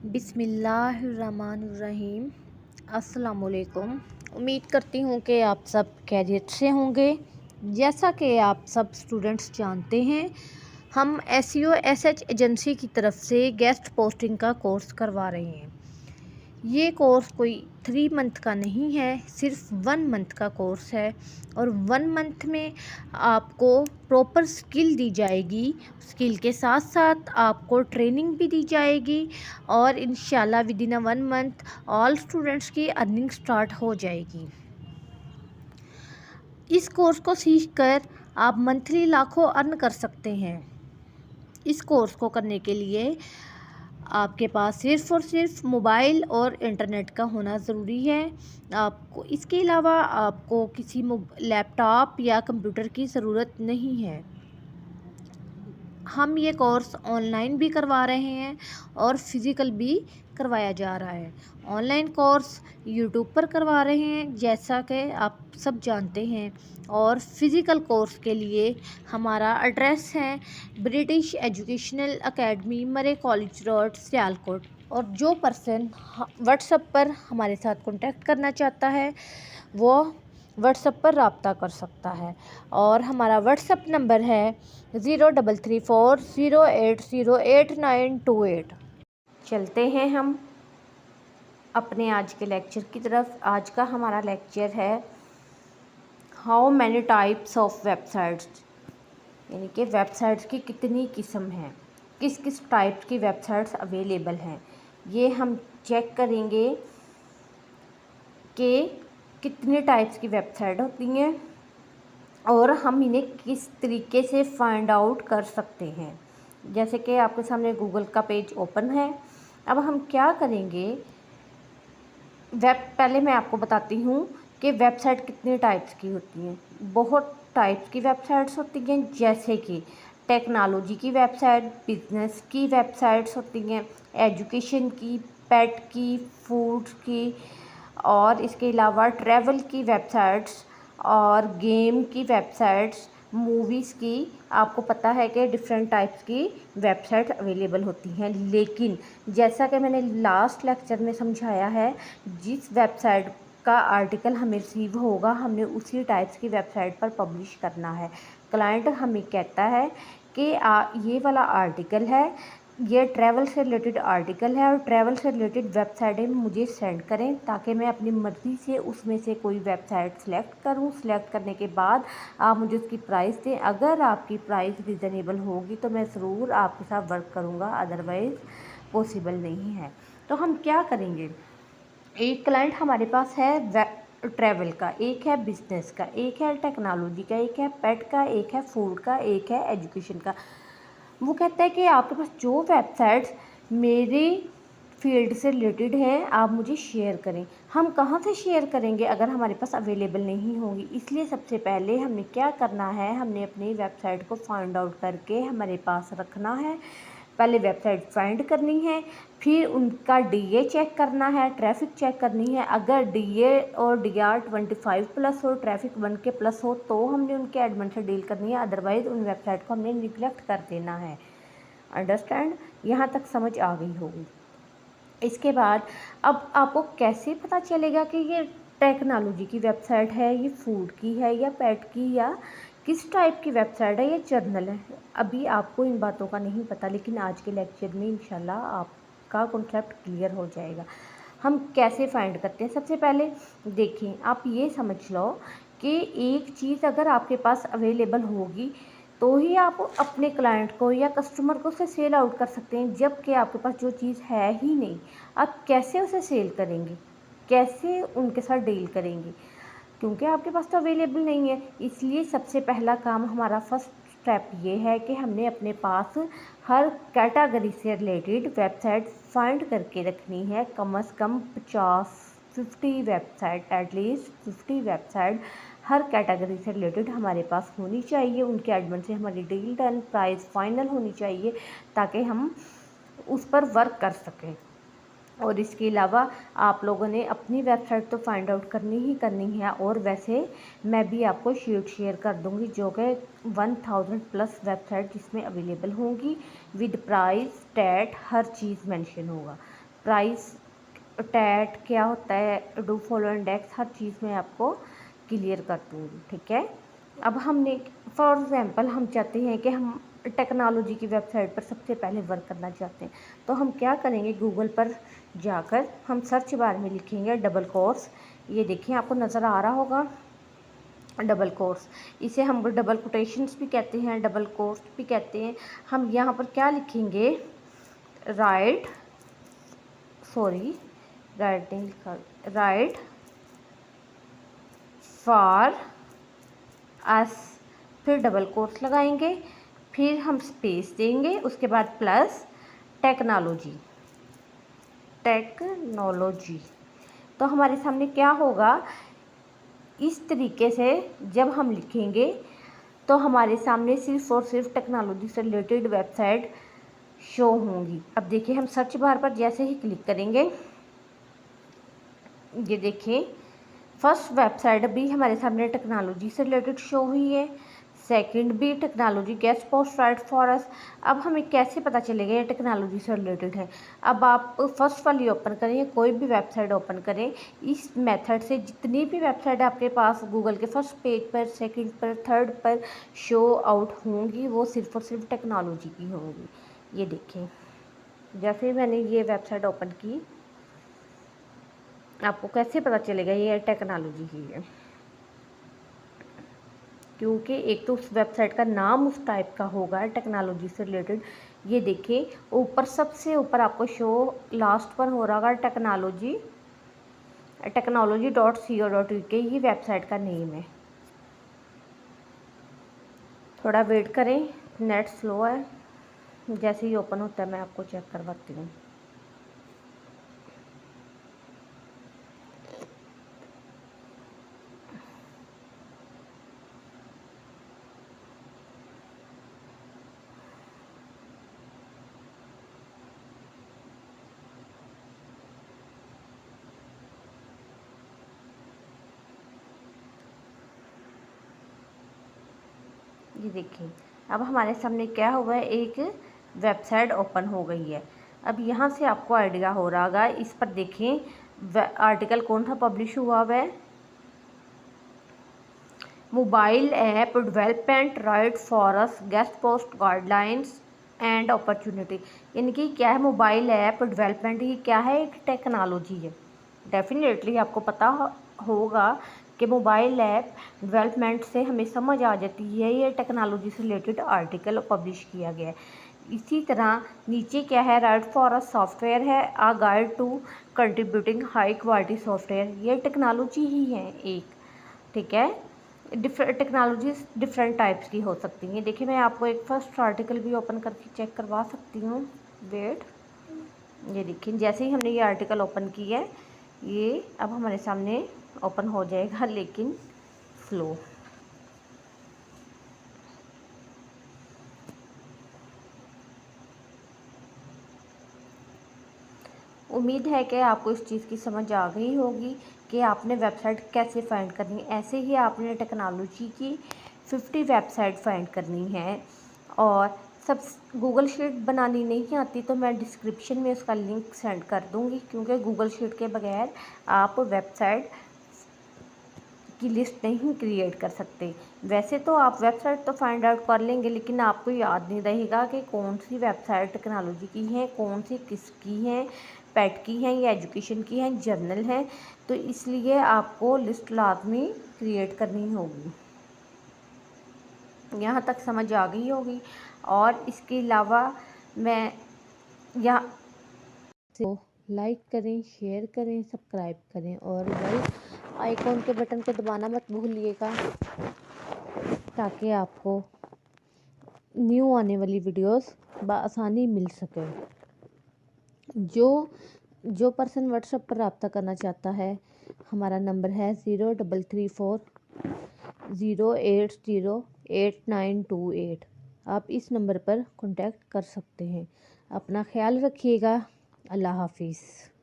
बिस्मिल्लाहिर्रहमानिर्रहीम। अस्सलामुअलैकुम। उम्मीद करती हूँ कि आप सब खैरियत से होंगे। जैसा कि आप सब स्टूडेंट्स जानते हैं, हम एसईओ एसएच एजेंसी की तरफ से गेस्ट पोस्टिंग का कोर्स करवा रहे हैं। ये कोर्स कोई 3 मंथ का नहीं है, सिर्फ 1 मंथ का कोर्स है और 1 मंथ में आपको प्रॉपर स्किल दी जाएगी। स्किल के साथ साथ आपको ट्रेनिंग भी दी जाएगी और इंशाल्लाह with in 1 month all students की अर्निंग स्टार्ट हो जाएगी। इस कोर्स को सीखकर आप मंथली लाखों अर्न कर सकते हैं। इस कोर्स को करने के लिए आपके पास सिर्फ़ और सिर्फ मोबाइल और इंटरनेट का होना ज़रूरी है। आपको इसके अलावा आपको किसी लैपटॉप या कंप्यूटर की ज़रूरत नहीं है। हम ये कोर्स ऑनलाइन भी करवा रहे हैं और फिज़िकल भी करवाया जा रहा है। ऑनलाइन कोर्स यूट्यूब पर करवा रहे हैं, जैसा कि आप सब जानते हैं, और फिज़िकल कोर्स के लिए हमारा एड्रेस है ब्रिटिश एजुकेशनल एकेडमी, मरे कॉलेज रोड, सियालकोट। और जो पर्सन व्हाट्सएप पर हमारे साथ कॉन्टैक्ट करना चाहता है वो व्हाट्सएप पर रब्ता कर सकता है और हमारा व्हाट्सएप नंबर है 0340808928। चलते हैं हम अपने आज के लेक्चर की तरफ। आज का हमारा लेक्चर है how many types of websites, यानी कि वेबसाइट्स की कितनी किस्म हैं, किस किस टाइप की वेबसाइट्स अवेलेबल हैं। ये हम चेक करेंगे कि कितने टाइप्स की वेबसाइट होती हैं और हम इन्हें किस तरीके से फाइंड आउट कर सकते हैं। जैसे कि आपके सामने गूगल का पेज ओपन है। अब हम क्या करेंगे, पहले मैं आपको बताती हूँ कि वेबसाइट कितने टाइप्स की होती हैं। बहुत टाइप्स की वेबसाइट्स होती हैं, जैसे कि टेक्नोलॉजी की वेबसाइट, बिजनेस की वेबसाइट्स होती हैं, एजुकेशन की, पेट की, फूड की, और इसके अलावा ट्रैवल की वेबसाइट्स और गेम की वेबसाइट्स, मूवीज़ की। आपको पता है कि डिफरेंट टाइप्स की वेबसाइट अवेलेबल होती हैं, लेकिन जैसा कि मैंने लास्ट लेक्चर में समझाया है, जिस वेबसाइट का आर्टिकल हमें रिसीव होगा हमने उसी टाइप्स की वेबसाइट पर पब्लिश करना है। क्लाइंट हमें कहता है कि ये वाला आर्टिकल है, ये ट्रैवल से रिलेटेड आर्टिकल है और ट्रैवल से रिलेटेड वेबसाइटें मुझे सेंड करें ताकि मैं अपनी मर्ज़ी से उसमें से कोई वेबसाइट सेलेक्ट करूं। सेलेक्ट करने के बाद आप मुझे उसकी प्राइस दें। अगर आपकी प्राइस रिजनेबल होगी तो मैं ज़रूर आपके साथ वर्क करूंगा, अदरवाइज़ पॉसिबल नहीं है। तो हम क्या करेंगे, एक क्लाइंट हमारे पास है ट्रैवल का, एक है बिजनेस का, एक है टेक्नोलॉजी का, एक है पेट का, एक है फूड का, एक है एजुकेशन का। वो कहता है कि आपके पास जो वेबसाइट्स मेरे फील्ड से रिलेटेड हैं आप मुझे शेयर करें। हम कहाँ से शेयर करेंगे अगर हमारे पास अवेलेबल नहीं होंगी। इसलिए सबसे पहले हमने क्या करना है, हमने अपनी वेबसाइट को फाइंड आउट करके हमारे पास रखना है। पहले वेबसाइट फाइंड करनी है, फिर उनका डीए चेक करना है, ट्रैफिक चेक करनी है। अगर डीए और डीआर 25 प्लस हो, ट्रैफिक 1 के प्लस हो तो हमने उनके एडमिन से डील करनी है, अदरवाइज़ उन वेबसाइट को हमने निगलेक्ट कर देना है। अंडरस्टैंड? यहाँ तक समझ आ गई होगी। इसके बाद अब आपको कैसे पता चलेगा कि ये टेक्नोलॉजी की वेबसाइट है, ये फूड की है, या पेट की, या किस टाइप की वेबसाइट है, ये जर्नल है। अभी आपको इन बातों का नहीं पता, लेकिन आज के लेक्चर में इंशाल्लाह आपका कॉन्सेप्ट क्लियर हो जाएगा। हम कैसे फाइंड करते हैं, सबसे पहले देखें, आप ये समझ लो कि एक चीज़ अगर आपके पास अवेलेबल होगी तो ही आप अपने क्लाइंट को या कस्टमर को उसे सेल आउट कर सकते हैं। जबकि आपके पास जो चीज़ है ही नहीं, आप कैसे उसे सेल करेंगे, कैसे उनके साथ डील करेंगे, क्योंकि आपके पास तो अवेलेबल नहीं है। इसलिए सबसे पहला काम हमारा फर्स्ट स्टेप ये है कि हमने अपने पास हर कैटेगरी से रिलेटेड वेबसाइट फाइंड करके रखनी है। कम से कम 50 वेबसाइट, एटलीस्ट 50 वेबसाइट हर कैटेगरी से रिलेटेड हमारे पास होनी चाहिए। उनके एडमिन से हमारी डील डन, प्राइस फाइनल होनी चाहिए ताकि हम उस पर वर्क कर सकें। और इसके अलावा आप लोगों ने अपनी वेबसाइट तो फाइंड आउट करनी ही करनी है, और वैसे मैं भी आपको शीट शेयर कर दूंगी जो कि 1000 प्लस वेबसाइट जिसमें अवेलेबल होंगी, विद प्राइस, स्टैट, हर चीज़ मेंशन होगा। प्राइस, टैट क्या होता है, डू फॉलो इंडेक्स, हर चीज़ मैं आपको क्लियर कर दूँगी। ठीक है। अब हमने फॉर एग्ज़ाम्पल हम चाहते हैं कि हम टेक्नोलॉजी की वेबसाइट पर सबसे पहले वर्क करना चाहते हैं, तो हम क्या करेंगे, गूगल पर जाकर हम सर्च बार में लिखेंगे डबल कोर्स। ये देखिए आपको नज़र आ रहा होगा डबल कोर्स, इसे हम डबल कोटेशंस भी कहते हैं, डबल कोर्स भी कहते हैं। हम यहाँ पर क्या लिखेंगे, राइट फॉर अस, फिर डबल कोर्स लगाएंगे, फिर हम स्पेस देंगे, उसके बाद प्लस टेक्नोलॉजी। तो हमारे सामने क्या होगा, इस तरीके से जब हम लिखेंगे तो हमारे सामने सिर्फ और सिर्फ टेक्नोलॉजी से रिलेटेड वेबसाइट शो होंगी। अब देखिए हम सर्च बार पर जैसे ही क्लिक करेंगे, ये देखिए फर्स्ट वेबसाइट भी हमारे सामने टेक्नोलॉजी से रिलेटेड शो हुई है, सेकंड भी technology guest post right for us. अब हमें कैसे पता चलेगा ये टेक्नोलॉजी से रिलेटेड है। अब आप फर्स्ट वाली ओपन करें या कोई भी वेबसाइट ओपन करें, इस मेथड से जितनी भी वेबसाइट आपके पास गूगल के फर्स्ट पेज पर, सेकंड पर, थर्ड पर शो आउट होंगी, वो सिर्फ और सिर्फ टेक्नोलॉजी की होंगी। ये देखें जैसे मैंने ये वेबसाइट ओपन की, आपको कैसे पता चलेगा ये टेक्नोलॉजी की है, क्योंकि एक तो उस वेबसाइट का नाम उस टाइप का होगा टेक्नोलॉजी से रिलेटेड। ये देखिए ऊपर सबसे ऊपर आपको शो लास्ट पर हो रहा होगा technology.co.uk, ये वेबसाइट का नेम है। थोड़ा वेट करें, नेट स्लो है, जैसे ही ओपन होता है मैं आपको चेक करवाती हूँ। ये देखिए अब हमारे सामने क्या हुआ है, एक वेबसाइट ओपन हो गई है। अब यहाँ से आपको आइडिया हो रहा होगा, इस पर देखें आर्टिकल कौन सा पब्लिश हुआ है, mobile app development right for us guest post guidelines and opportunity. यानी कि क्या है, मोबाइल ऐप डेवलपमेंट, ये क्या है, एक टेक्नोलॉजी है। डेफिनेटली आपको पता होगा कि मोबाइल ऐप डेवलपमेंट से हमें समझ आ जाती है ये टेक्नोलॉजी से रिलेटेड आर्टिकल पब्लिश किया गया है। इसी तरह नीचे क्या है, राइट फॉर अ सॉफ्टवेयर है, a guide to contributing high quality software, ये टेक्नोलॉजी ही है एक। ठीक है, टेक्नोलॉजीज डिफरेंट टाइप्स की हो सकती हैं। देखिए मैं आपको एक फर्स्ट आर्टिकल भी ओपन करके चेक करवा सकती हूँ, वेट। ये देखिए जैसे ही हमने ये आर्टिकल ओपन किया है, ये अब हमारे सामने ओपन हो जाएगा, लेकिन स्लो। उम्मीद है कि आपको इस चीज़ की समझ आ गई होगी कि आपने वेबसाइट कैसे फाइंड करनी है। ऐसे ही आपने टेक्नोलॉजी की 50 वेबसाइट फाइंड करनी है। और सब गूगल शीट बनानी नहीं आती तो मैं डिस्क्रिप्शन में उसका लिंक सेंड कर दूँगी, क्योंकि गूगल शीट के बगैर आप वेबसाइट की लिस्ट नहीं क्रिएट कर सकते। वैसे तो आप वेबसाइट तो फाइंड आउट कर लेंगे, लेकिन आपको याद नहीं रहेगा कि कौन सी वेबसाइट टेक्नोलॉजी की है, कौन सी किसकी है, पेट की है या एजुकेशन की है, जर्नल है। तो इसलिए आपको लिस्ट लाजमी क्रिएट करनी होगी। यहाँ तक समझ आ गई होगी। और इसके अलावा मैं यहाँ तो लाइक करें, शेयर करें, सब्सक्राइब करें और बेल आइकॉन के बटन को दबाना मत भूलिएगा, ताकि आपको न्यू आने वाली वीडियोस बआसानी मिल सके। जो पर्सन व्हाट्सएप पर रब्ता करना चाहता है, हमारा नंबर है 0340808928। आप इस नंबर पर कांटेक्ट कर सकते हैं। अपना ख्याल रखिएगा। अल्लाह हाफिज़।